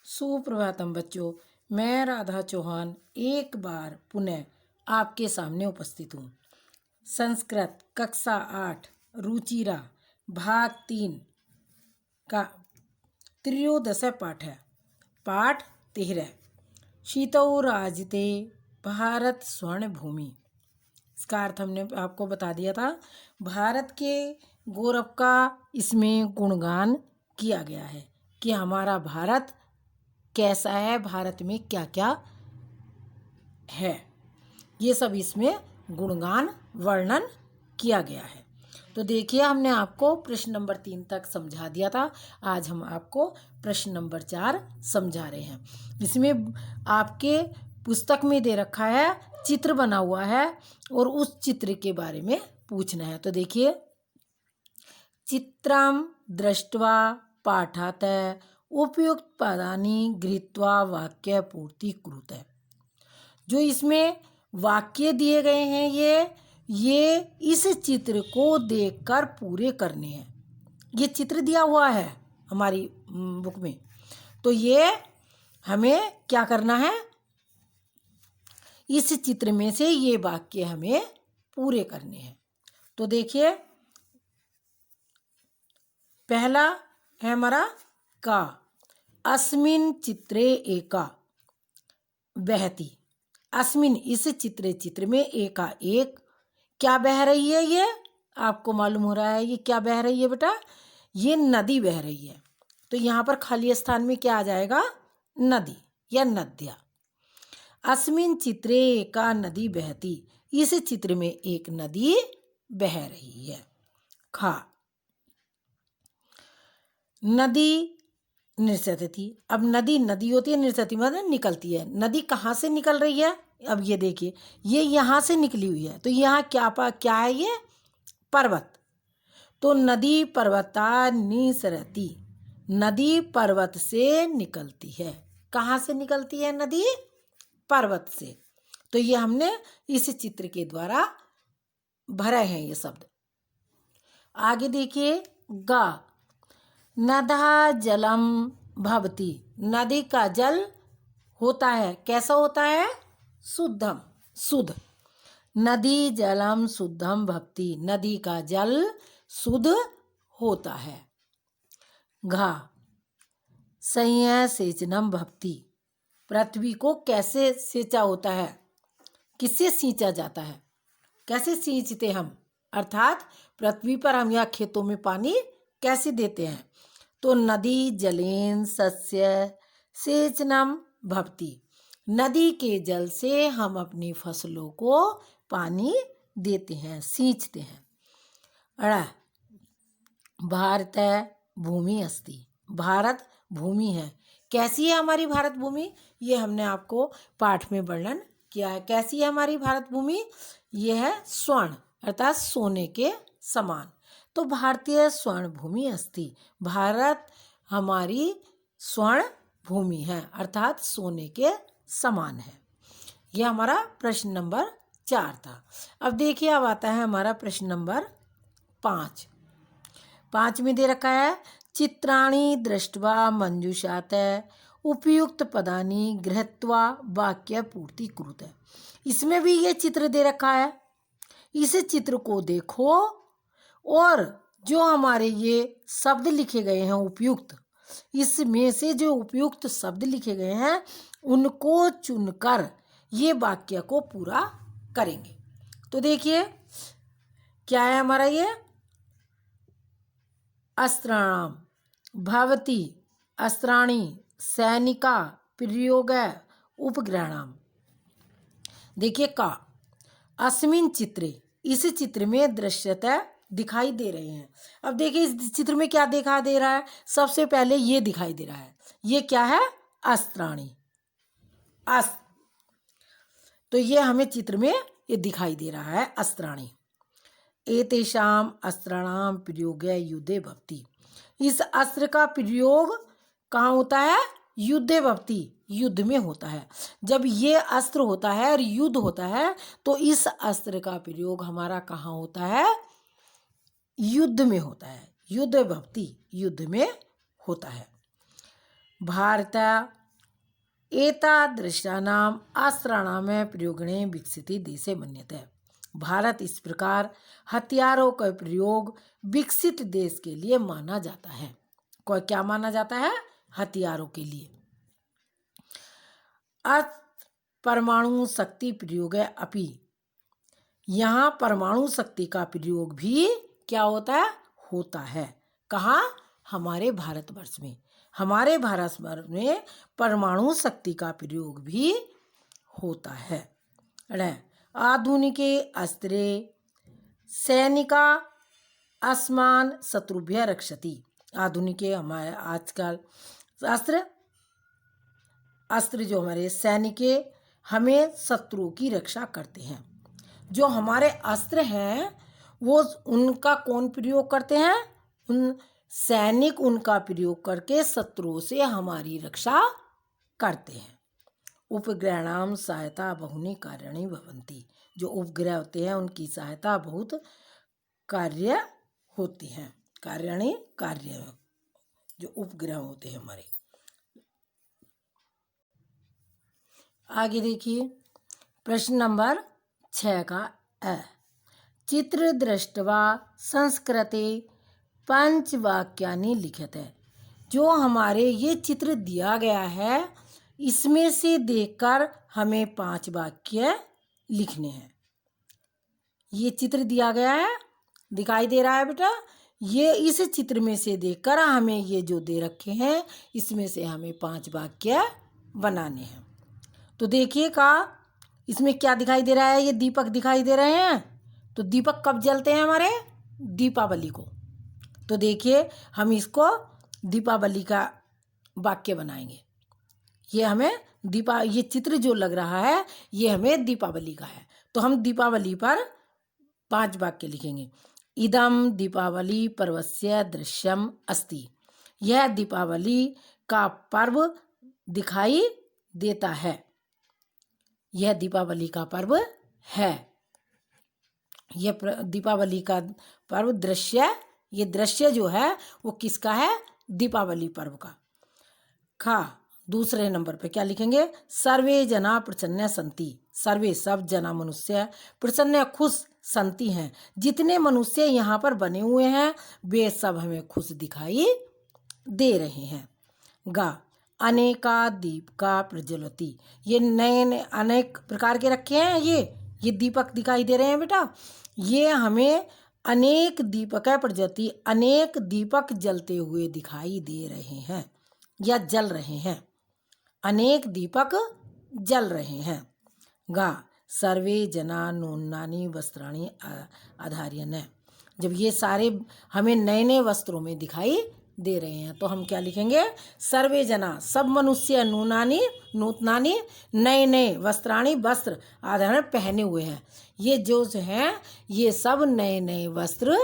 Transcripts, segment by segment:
सुप्रभातम बच्चों, मैं राधा चौहान एक बार पुनः आपके सामने उपस्थित हूँ। संस्कृत कक्षा 8 रुचिरा भाग 3 का त्रयोदश पाठ है। पाठ 13 शीतौ राजते भारत स्वर्ण भूमि। इसका अर्थ हमने आपको बता दिया था। भारत के गौरव का इसमें गुणगान किया गया है कि हमारा भारत कैसा है, भारत में क्या क्या है, ये सब इसमें गुणगान वर्णन किया गया है। तो देखिए, हमने आपको प्रश्न नंबर 3 तक समझा दिया था। आज हम आपको प्रश्न नंबर 4 समझा रहे हैं। इसमें आपके पुस्तक में दे रखा है, चित्र बना हुआ है और उस चित्र के बारे में पूछना है। तो देखिए, चित्रम दृष्ट्वा पाठात उपयुक्त पदानि गृहीत्वा वाक्य पूर्ति कुरुते। जो इसमें वाक्य दिए गए हैं ये इस चित्र को देखकर पूरे करने हैं। ये चित्र दिया हुआ है हमारी बुक में, तो ये हमें क्या करना है, इस चित्र में से ये वाक्य हमें पूरे करने हैं। तो देखिए, पहला है हमारा का। अस्मिन चित्रे एका बहती। अस्मिन इस चित्र में एका एक क्या बह रही है, ये आपको मालूम हो रहा है ये क्या बह रही है बेटा, ये नदी बह रही है। तो यहाँ पर खाली स्थान में क्या आ जाएगा, नदी या नद्या। अस्मिन चित्रे एका नदी बहती, इस चित्र में एक नदी बह रही है। खा नदी निर्सरती। अब नदी होती है, निर्सरती मतलब निकलती है। नदी कहाँ से निकल रही है, अब ये देखिए, ये यहाँ से निकली हुई है। तो यहाँ क्या है, ये पर्वत। तो नदी पर्वता निसरती, नदी पर्वत से निकलती है। कहाँ से निकलती है नदी, पर्वत से। तो ये हमने इस चित्र के द्वारा भरे हैं ये शब्द। आगे देखिए, गा नदा जलम भवती। नदी का जल होता है, कैसा होता है, शुद्धम, शुद्ध। नदी जलम शुद्धम भवती, नदी का जल शुद्ध होता है। घा संसेचनम भवती, पृथ्वी को कैसे सींचा होता है, किससे सींचा जाता है, कैसे सींचते हम, अर्थात पृथ्वी पर हम या खेतों में पानी कैसे देते हैं। तो नदी जलेन सस्य सेचनम भवती, नदी के जल से हम अपनी फसलों को पानी देते हैं, सींचते हैं। अड़ा भारत भूमि अस्ति, भारत भूमि है। कैसी है हमारी भारत भूमि, ये हमने आपको पाठ में वर्णन किया है। कैसी है हमारी भारत भूमि, ये है स्वर्ण अर्थात सोने के समान। तो भारतीय स्वर्ण भूमि अस्ति, भारत हमारी स्वर्ण भूमि है अर्थात सोने के समान है। यह हमारा प्रश्न नंबर 4 था। अब देखिए, अब आता है हमारा प्रश्न नंबर 5। 5 में दे रखा है, चित्राणि दृष्ट्वा मंजूषात उपयुक्त पदानि गृहीत्वा वाक्य पूर्ति कुरुते। इसमें भी ये चित्र दे रखा है, इस चित्र को देखो और जो हमारे ये शब्द लिखे गए हैं उपयुक्त, इसमें से जो उपयुक्त शब्द लिखे गए हैं उनको चुनकर ये वाक्य को पूरा करेंगे। तो देखिए, क्या है हमारा ये, अस्त्राणाम भवती अस्त्राणि सैनिका प्रयोग उपग्रहणाम। देखिए, का अस्मिन चित्रे, इस चित्र में दृश्यता दिखाई दे रहे हैं। अब देखिए, इस चित्र में क्या दिखा दे रहा है, सबसे पहले ये दिखाई दे रहा है, ये क्या है, अस्त्राणि, अस्त्र। तो ये हमें चित्र में ये दिखाई दे रहा है, अस्त्राणि। एतेषाम अस्त्राणाम प्रयोग युद्धे भवति, इस अस्त्र का प्रयोग कहाँ होता है, युद्धे भवति, युद्ध में होता है। जब ये अस्त्र होता है और युद्ध होता है तो इस अस्त्र का प्रयोग हमारा कहाँ होता है, युद्ध में होता है। युद्ध भवति, युद्ध में होता है। भारत एतादृशानाम् अस्त्राणां प्रयोगणे विकसित देशे मन्यते। भारत इस प्रकार हथियारों का प्रयोग विकसित देश के लिए माना जाता है। कोई क्या माना जाता है? हथियारों के लिए। परमाणु शक्ति प्रयोग है अपि, यहाँ परमाणु शक्ति का प्रयोग भी क्या होता है? होता है। कहाँ? हमारे भारतवर्ष में। हमारे भारतवर्ष में परमाणु शक्ति का प्रयोग भी होता है। आधुनिक अस्त्रे सैनिका अस्मान शत्रुभ्य रक्षति। आधुनिक हमारे आजकल अस्त्र जो हमारे सैनिक हमें शत्रुओं की रक्षा करते हैं। जो हमारे अस्त्र हैं वो उनका कौन प्रयोग करते हैं? उन सैनिक उनका प्रयोग करके शत्रुओं से हमारी रक्षा करते हैं। उपग्रहणाम सहायता बहुनी कार्याणि भवन्ति। जो उपग्रह होते हैं उनकी सहायता बहुत कार्य होती हैं। कार्याणि कार्य जो उपग्रह होते हैं हमारे। आगे देखिए प्रश्न नंबर 6 का अ। चित्र दृष्ट्वा संस्कृते पंचवाक्यानि लिखित है। जो हमारे ये चित्र दिया गया है इसमें से देखकर हमें 5 वाक्य लिखने हैं। ये चित्र दिया गया है, दिखाई दे रहा है बेटा। ये इस चित्र में से देखकर हमें ये जो दे रखे हैं इसमें से हमें 5 वाक्य बनाने हैं। तो देखिए का इसमें क्या दिखाई दे रहा है? ये दीपक दिखाई दे रहे हैं। तो दीपक कब जलते हैं? हमारे दीपावली को। तो देखिए हम इसको दीपावली का वाक्य बनाएंगे। ये हमें ये चित्र जो लग रहा है ये हमें दीपावली का है। तो हम दीपावली पर 5 वाक्य लिखेंगे। इदम दीपावली पर्वस्य दृश्यम अस्ति। यह दीपावली का पर्व दिखाई देता है। यह दीपावली का पर्व है। यह दीपावली का पर्व दृश्य, ये दृश्य जो है वो किसका है? दीपावली पर्व का। खा दूसरे नंबर पे क्या लिखेंगे? सर्वे जना प्रसन्न संति। सर्वे सब जना मनुष्य प्रसन्न खुश संति हैं। जितने मनुष्य यहाँ पर बने हुए हैं वे सब हमें खुश दिखाई दे रहे हैं। गा अनेका दीप का प्रज्वलति। ये नए अनेक प्रकार के रखे हैं। ये दीपक दिखाई दे रहे हैं बेटा। ये हमें अनेक दीपक है प्रज्वलति, अनेक दीपक जलते हुए दिखाई दे रहे हैं या जल रहे हैं। अनेक दीपक जल रहे हैं। गा सर्वे जना नूनानि वस्त्राणि आधार्यन्। जब ये सारे हमें नए नए वस्त्रों में दिखाई दे रहे हैं तो हम क्या लिखेंगे? सर्वे जना सब मनुष्य नूनानि नूतनानि नए नए वस्त्राणि वस्त्र आधारण पहने हुए हैं। ये जो हैं ये सब नए नए वस्त्र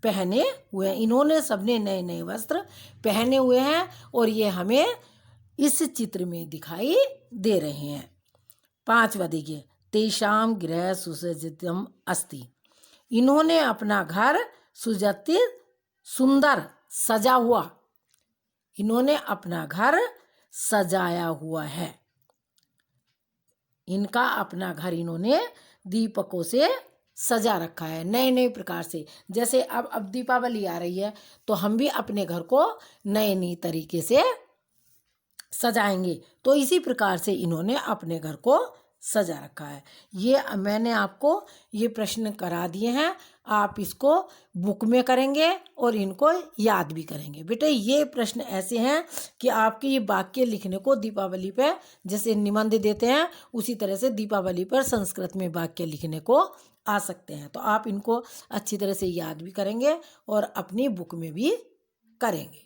पहने हुए हैं। इन्होंने सबने नए नए वस्त्र पहने हुए हैं और ये हमें इस चित्र में दिखाई दे रहे हैं। 5वां देखिए तेषाम गृह सुसज्जितम अस्ति। इन्होंने अपना घर सुसज्जित सुंदर सजा हुआ, इन्होंने अपना घर सजाया हुआ है। इनका अपना घर इन्होंने दीपकों से सजा रखा है नए नए प्रकार से। जैसे अब दीपावली आ रही है तो हम भी अपने घर को नए नए तरीके से सजाएंगे। तो इसी प्रकार से इन्होंने अपने घर को सजा रखा है। ये मैंने आपको ये प्रश्न करा दिए हैं। आप इसको बुक में करेंगे और इनको याद भी करेंगे। बेटे ये प्रश्न ऐसे हैं कि आपके ये वाक्य लिखने को दीपावली पे जैसे निबंध देते हैं उसी तरह से दीपावली पर संस्कृत में वाक्य लिखने को आ सकते हैं। तो आप इनको अच्छी तरह से याद भी करेंगे और अपनी बुक में भी करेंगे।